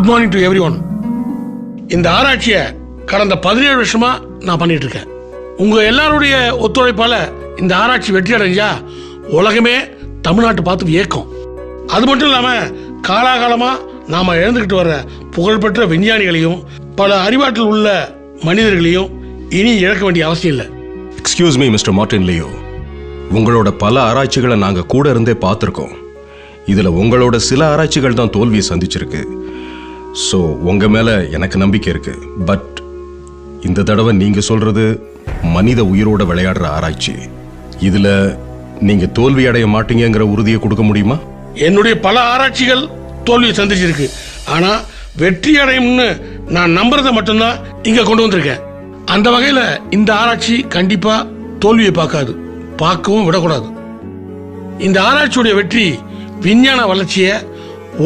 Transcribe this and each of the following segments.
Good morning to everyone. இந்த ஆராய்ச்சியை கடந்த 17 வருஷமா நான் பண்ணிட்டு இருக்கேன். உங்க எல்லாருடைய ஒத்துழைப்பால இந்த ஆராய்ச்சி வெற்றி அடைஞ்சா உலகமே தமிழ்நாட்டை பார்த்து வியக்கும். அது மட்டும் இல்லாம காலாகாலமா நாம இழந்துகிட்டு வர்ற புகழ்பெற்ற விஞ்ஞானிகளையும் பல அறிவாற்றல் உள்ள மனிதர்களையும் இனி இழக்க வேண்டிய அவசியம் இல்லை. Excuse me mister Martin Leo, உங்களோட பல ஆராய்ச்சிகளை நாங்க கூட இருந்தே பார்த்துருக்கோம். இதுல உங்களோட சில ஆராய்ச்சிகள் தான் தோல்வியை சந்திச்சிருக்கு. ஸோ உங்க மேல எனக்கு நம்பிக்கை இருக்கு. பட் இந்த தடவை நீங்க சொல்றது மனித உயிரோட விளையாடுற ஆராய்ச்சி. இதுல நீங்க தோல்வி அடைய மாட்டீங்கிற உறுதியை கொடுக்க முடியுமா? என்னுடைய பல ஆராய்ச்சிகள் தோல்வியை சந்திச்சிருக்கு. ஆனா வெற்றி அடையும்னு நான் நம்புறதை மட்டும்தான் இங்க கொண்டு வந்திருக்கேன். அந்த வகையில இந்த ஆராய்ச்சி கண்டிப்பா தோல்வியை பார்க்காது, பார்க்கவும் விடக்கூடாது. இந்த ஆராய்ச்சியுடைய வெற்றி விஞ்ஞான வளர்ச்சியை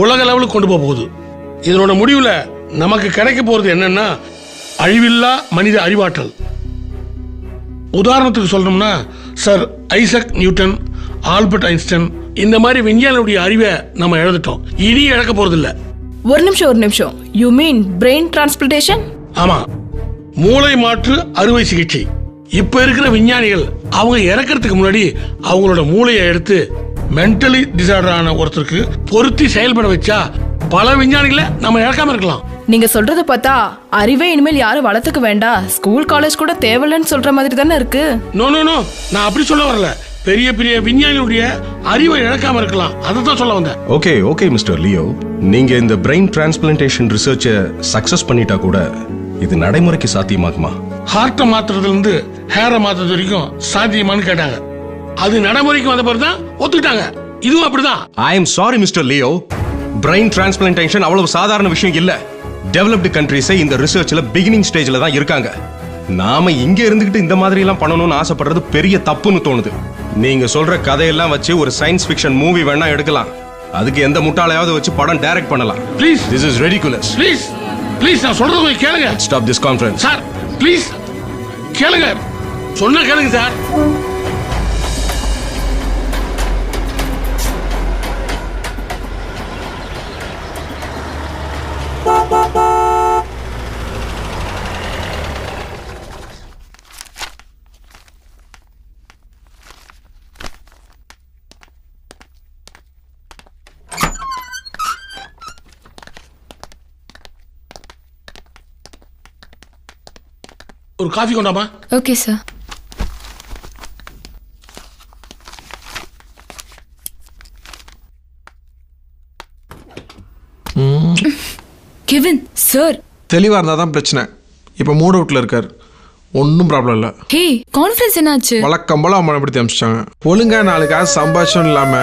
உலக லெவலுக்கு கொண்டு போக போகுது. இதனோட முடிவுல நமக்கு கிடைக்க போறது என்னன்னா அழிவில்லா மனித அறிவாற்றல். உதாரணத்துக்கு சொல்லணும்னா sir Isaac Newton, Albert Einstein இந்த மாதிரி விஞ்ஞானியுடைய அறிவை நம்ம இழந்துட்டோம். இனி இழக்க போறது இல்ல. ஒரு நிமிஷம். You mean brain transplantation? ஆமா, மூளை மாற்று அறுவை சிகிச்சை. இப்ப இருக்கிற விஞ்ஞானிகள் அவங்க இறக்கிறதுக்கு முன்னாடி அவங்களோட மூளையை எடுத்து மென்டலி டிசார்டர் ஆன ஒருத்தருக்கு பொருத்தி செயல்பட வச்சா பல விஞ்ஞானிகளை நம்ம இழக்காம இருக்கலாம். நீங்க சொல்றத பார்த்தா அறிவே இனிமேல் யாரும் வளர்த்துக்க வேண்டாம், ஸ்கூல் காலேஜ் கூட தேவையில்லைன்னு சொல்ற மாதிரி தானே இருக்கு. நோ, நான் அப்படி சொல்ல வரல. பெரிய பெரிய விஞ்ஞானியுடைய அறிவை இழக்காம இருக்கலாம், அதை தான் சொல்ல வந்தேன். ஓகே மிஸ்டர் லியோ, நீங்க இந்த பிரெயின் டிரான்ஸ்பிளான்டேஷன் ரிசர்ச்சை சக்சஸ் பண்ணிட்டா கூட இது நடைமுறைக்கு சாத்தியமாகுமா? ஹார்ட்டை மாத்துறதுல இருந்து ஹேரை மாத்துறது வரைக்கும் சாத்தியமானு கேட்டாங்க. அது நடைமுறைக்கு வந்த பிறகு தான் ஒத்துக்கிட்டாங்க. இதுவும் அப்படிதான். I am sorry mister Leo, brain transplantation அவ்வளவு சாதாரண விஷயம் இல்ல. டெவலப்டு கண்ட்ரீஸே இந்த ரிசர்ச்ல பிகினிங் ஸ்டேஜ்ல தான் இருக்காங்க. நாம இங்க இருந்துகிட்டு இந்த மாதிரி எல்லாம் பண்ணணும்னு ஆசைப்படுறது பெரிய தப்புன்னு தோணுது. நீங்க சொல்ற கதையெல்லாம் வச்சு ஒரு சயின்ஸ் ஃபிக்ஷன் மூவி வேணா எடுக்கலாம். அதுக்கு எந்த முட்டாளையாவது வச்சு படம் டைரக்ட் பண்ணலாம். Please, this is ridiculous. Please நான் சொல்றது கொஞ்சம் கேளுங்க. Stop this conference. Sir please கேளுங்க, சொன்னா கேளுங்க சார். ஒரு காஃபி கொண்டாமா? Okay sir. கெவின் சார் தெளிவா இருந்தா தான் பிரச்சனை. இப்ப மூட் அவுட்ல இருக்காரு. ஒன்னும் ப்ராப்ளம் இல்ல. ஹே, கான்ஃபரன்ஸ் என்னாச்சு? வழக்கம் போல அவமானப்படுத்தி அனுப்பிச்சிட்டாங்க. ஒழுங்கா நாளுக்காக சம்பாஷம் இல்லாம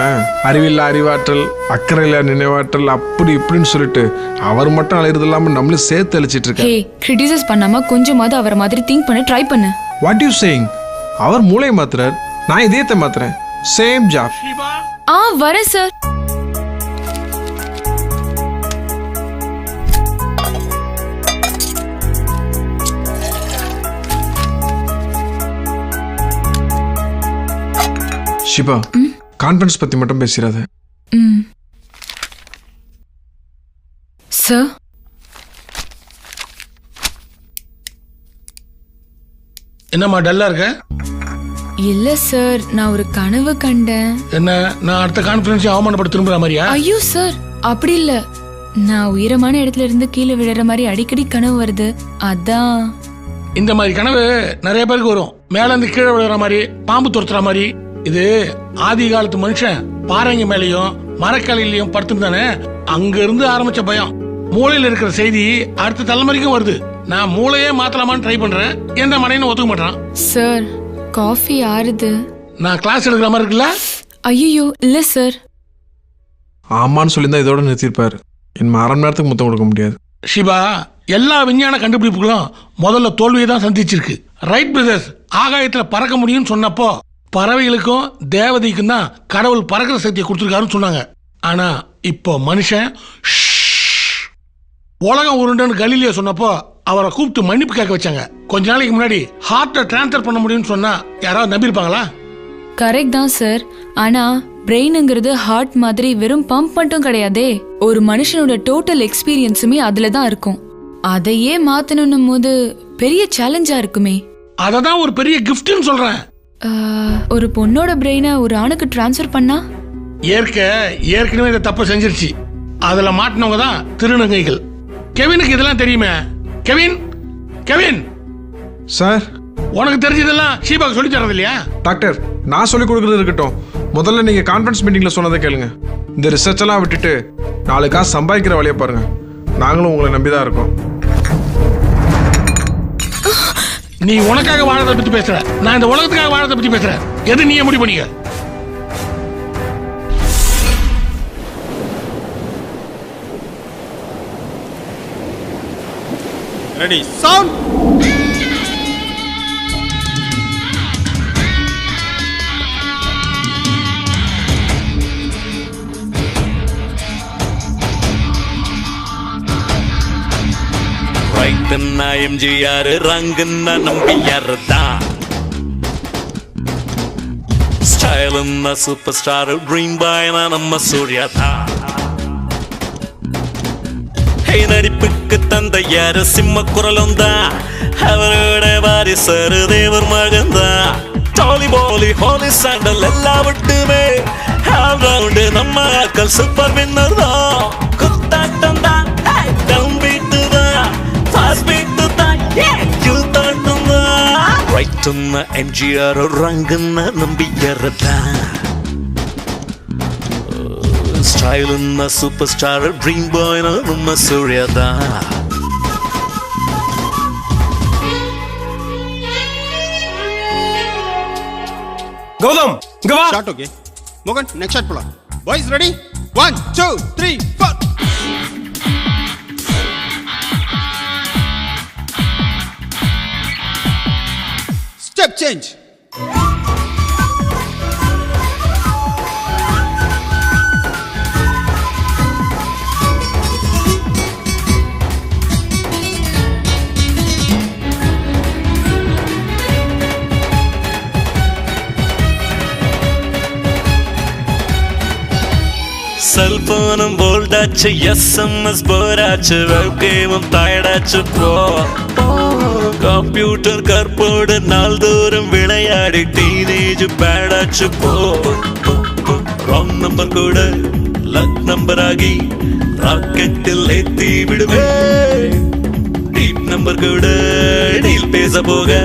அறிவில்லா அறிவாற்றல், அக்கறையில்லா நினைவாற்றல் அப்படி இப்படின்னு சொல்லிட்டு அவர் மட்டும் அழைறது இல்லாம நம்மளும் சேர்த்து அழிச்சிட்டு இருக்க. ஹே, கிரிட்டிசைஸ் பண்ணாம கொஞ்சமாவது அவரை மாதிரி திங்க் பண்ண ட்ரை பண்ணு. What you saying? அவர் மூளையை மாத்துறார், நான் இதயத்தை மாத்துறேன். Same job. வரேன் சார். ஷிபா, கான்ஃபரன்ஸ் பத்தி மட்டும் பேசிடாத. சார், என்னம்மா டல்லா இருக்க? இல்ல சார், நான் ஒரு கனவு கண்டேன். என்ன, நான் அடுத்த கான்ஃபரன்ஸ் அவமானப்பட்டு திரும்புற மாதிரியா? ஐயோ சார், அப்படி இல்ல. நான் உயரமான இடத்துல இருந்து கீழே விழுற மாதிரி அடிக்கடி கனவு வருது, அதான். இந்த மாதிரி கனவு நிறைய பேருக்கு வரும். மேல இருந்து கீழே விழுற மாதிரி, பாம்பு துரத்துற மாதிரி. இது ஆதி காலத்து மனுஷன் பாறைங்க மேலயும் மரக்கலையிலயும் படுத்துட்டானே, அங்க இருந்து ஆரம்பிச்ச பயம். மூளையில இருக்கிற செய்தி அடுத்த தலைமுறைக்கும் வருது. நான் மூளையே மாத்தலாமான்னு ட்ரை பண்றேன், எந்த மனையும் ஒத்துக்க மாட்டான். சார், காஃபி ஆறுது. நான் கிளாஸ் எடுக்கிற மாதிரி இருக்குல்ல? ஐயோ இல்ல சார். ஆமான்னு சொல்லியிருந்தா இதோட நிறுத்திருப்பாரு. என் 1/2 மணி நேரத்துக்கு முத்தம் கொடுக்க முடியாது. ஷிபா, எல்லா விஞ்ஞான கண்டுபிடிப்புகளும் முதல்ல தோல்வியை தான் சந்திச்சிருக்கு. ரைட் பிரதர்ஸ் ஆகாயத்துல பறக்க முடியும்னு சொன்னப்போ பறவைகளுக்கும் தேவதைக்கும் தான் கடவுள் பறக்கிற சக்தியை கொடுத்துருக்காருன்னு சொன்னாங்க. ஆனா இப்போ மனுஷன் உலகம் உருண்டன்னு கலீலியோ சொன்னப்போ அவரை கூப்பிட்டு மன்னிப்பு கேட்க வச்சாங்க. கொஞ்ச நாளைக்கு முன்னாடி ஹார்ட்டை டிரான்ஸ்ஃபர் பண்ண முடியும்னு சொன்னா யாராவது நம்பியிருப்பாங்களா? கரெக்ட் தான் சார். ஆனா பிரெயினுங்கிறது ஹார்ட் மாதிரி வெறும் பம்ப் மட்டும் கிடையாதே, ஒரு மனுஷனோட டோட்டல் எக்ஸ்பீரியன்ஸுமே அதுல தான் இருக்கும். அதையே மாத்தணும் போது பெரிய சேலஞ்சா இருக்குமே. அததான் ஒரு பெரிய கிஃப்ட்னு சொல்றேன். ஒரு பொண்ணோட பிரெயினை ஒரு ஆணுக்கு டிரான்ஸ்ஃபர் பண்ணா ஏற்கனவே இந்த தப்பை செஞ்சிருச்சு. அதுல மாட்டினவங்க தான் திருநங்கைகள். கெவினுக்கு இதெல்லாம் தெரியுமே. கெவின் கெவின் சார், உனக்கு தெரிஞ்சதெல்லாம் ஷீபாக்கு சொல்லி தரது இல்லையா? டாக்டர், நான் சொல்லிக் கொடுக்குறது இருக்கட்டும். முதல்ல நீங்க கான்ஃபரன்ஸ் மீட்டிங்ல சொன்னதை கேளுங்க. இந்த ரிசர்ச் எல்லாம் விட்டுட்டு 4 காசு சம்பாதிக்கிற வழியை பாருங்க. நாங்களும் உங்களை நம்பிதான் இருக்கோம். நீ உனக்காக வாழறதை பத்தி பேசுற, நான் இந்த உலகத்துக்காக வாழறதை பத்தி பேசுறேன். எது நீயே முடிவு பண்ணிக்க. Ready sound. ரைட்டுன்னா எம்ஜிஆர், ரங்குன்னா நம்பியார் தான். ஸ்டைலுன்னா சூப்பர் ஸ்டார், ட்ரீம் பாய்னா நம்ம சூர்யா தான். நடிப்புக்கு தந்தையாரு சிம்ம குரலும் தான். அவரோட வாரிசரு தேவர் மகன் தான். டாலி பாலி ஹோலி சாண்டல் எல்லாம் விட்டுமே ஆல்ரவுண்டு நம்ம ஆக்கள் சூப்பர் வின்னர் தான். குத்தாட்டம் தான், டவுன் பீட்டு தான், ஃபாஸ்ட் பீட்டு தான், யூத்தாட்டம் தான். ரைட்டுன்னா எம்ஜிஆர், ரங்குன்னா நம்பியார் தான். ஸ்டைலுன்னா சூப்பர் ஸ்டார், ட்ரீம் பாய்னா நம்ம சூர்யா தான். கௌதம் இங்க வா. Shot okay. மோகன் நெக்ஸ்ட் ஷாட் போலாம். Boys ready? 1 2 3 4. Step change. செல்போனும் போல்டாச்சு, எஸ்எம்எஸ் போராச்சு, வெப்கேமும் டயர்டாச்சு போ. கம்ப்யூட்டர் கற்போடு நாள்தோறும் விளையாடி டீனேஜ் பேடாச்சு போ. ராங் நம்பர் கூட லக் நம்பர் ஆகி ராக்கெட்டில் ஏத்தி விடுவேன். டீப் நம்பர் கூட டீல் பேச போக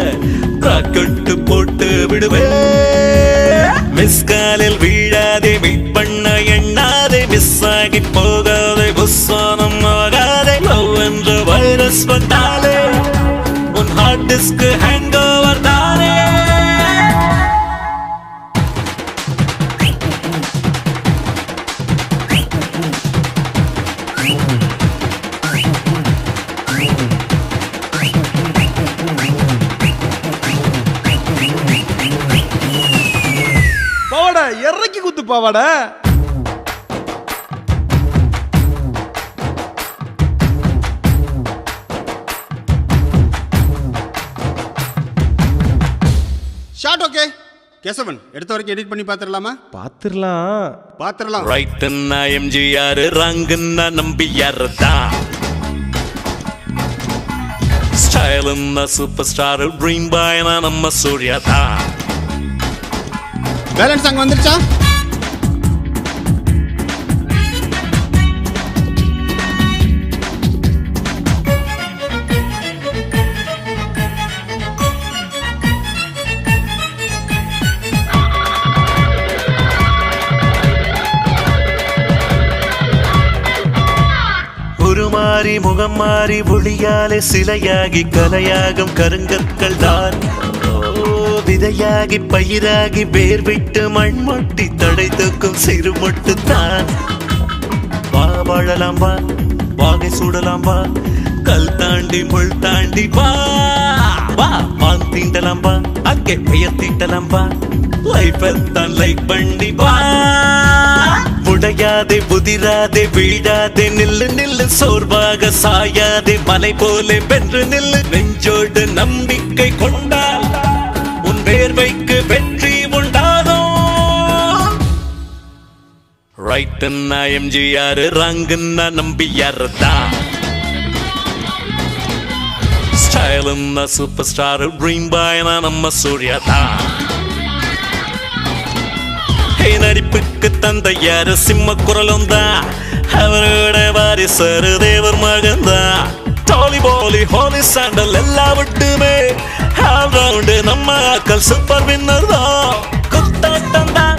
ராக்கெட்டு போட்டு விடுவேன். மிஸ் காலில் வீழாதே, வெயிட் பண்ண எண்ணாதே, மிஸ் ஆகி போகாதே, புஸ்வானம் ஆகாதே. லவ் என்ற வைரஸ் வந்தாலே உன் ஹார்ட் டிஸ்க் ஹேங் ஓவர் தானே. பாவாடா இறக்கி குத்து பாவாடா. Shot okay. கேசவன் எடுத்த வரைக்கும் எடிட் பண்ணி பாத்துறலாமா? பாத்துறலாம். ரைட்டுன்னா எம்ஜிஆர், ரங்குன்னா நம்பியார் தான். ஸ்டைலுன்னா சூப்பர் ஸ்டார், ட்ரீம் பாய்னா நம்ம சூர்யா தான். பேலன்ஸ் அங்க வந்துருச்சா? உருமாறி முகம் மாறி ஒளியாலே சிலையாகி கலையாகும் கருங்கற்கள் தான். விதையாகி பயிராகி வேர் விட்டு மண் மொட்டி தடை தூக்கும் சிறு மொட்டு தான். வா வாழலாம் வா, வாகை சூடலாம் வா, கல் தாண்டி முள் தாண்டி வா. வா மான் தீண்டலாம் வா, அங்கே பெயர் தீட்டலாம் வா. லைஃப் தான் லைக் பண்ணி வா. உடையாதே புதிராதே வீழாதே, நில்லு நில்லு சோர்வாக சாயாதே, மலை போலே வென்று நில்லு. நெஞ்சோடு நம்பிக்கை கொண்டால் உன் வேர்வைக்கு வெற்றி உண்டாகும். ரைட்டுன்னா எம்ஜிஆர், ராங்குன்னா நம்பியார் தான். ஸ்டைலுன்னா சூப்பர் ஸ்டார், ட்ரீம் பாய்னா நம்ம சூர்யா தான். நடிப்புக்கு தந்தையாரு சிம்ம குரலும் தான், அவரோட வாரிசரு தேவர் மகன் தான். டோலி போலி ஹோலி சாண்டல் எல்லா விட்டுமே ஆல்ரவுண்டு நம்ம ஆக்கள் சூப்பர் வின்னர் தான். குத்தாட்டம் தான்